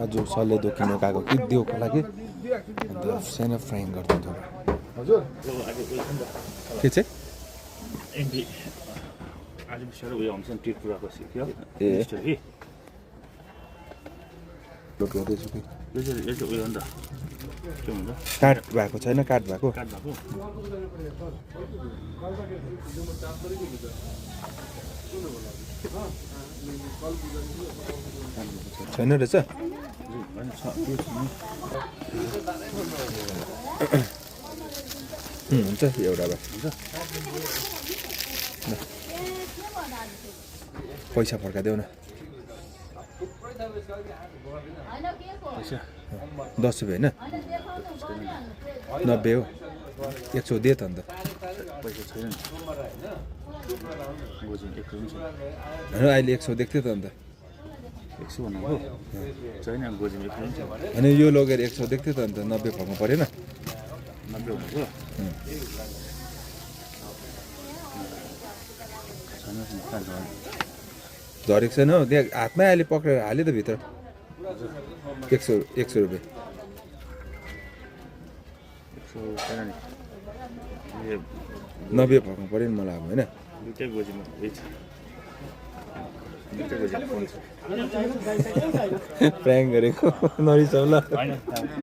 आज सलेदो किनेर गएको कि दियोको लागि अन्त सानो फ्राइङ गरिदिन्छ हजुर के चाहिँ एमपी आज बिस्तारै उयो आउँछ नि ट्रिट पुराको सिक्यो ए कि लोड गर्दैछु कि यो चाहिँ उयो हो नि त के भन्छ काट भएको छैन काट भएको काट भएको छैन रहेछ होइन छ यो छ नि हुन्छ एउटा भए हुन्छ पैसा फर्काइदेऊ न पैसा 10 रुपियाँ होइन 90 हो 100 दे त अन्त पैसा छैन नि गोजी 100 पनि छैन होइन अहिले 100 देख्थ्यो त अन्त 100 भनेको छैन गोजी 100 पनि छैन होइन यो लगेर 100 देख्थ्यो त अन्त 90 फर्काउनु परेन 90 भनेको छैन नि कहाँ झन् झरेको छैन हौ त्यहाँ हातमै अहिले पक्रेर हाल्यो त भित्र 100 रुपियाँ 100 छैन नि यो 90 फर्काउनु पऱ्यो नि मलाई अब होइन दुइटै गोजीमा दुइटै गोजीमा फोन छ प्र्याङ गरेको नरिसाउ ल होइन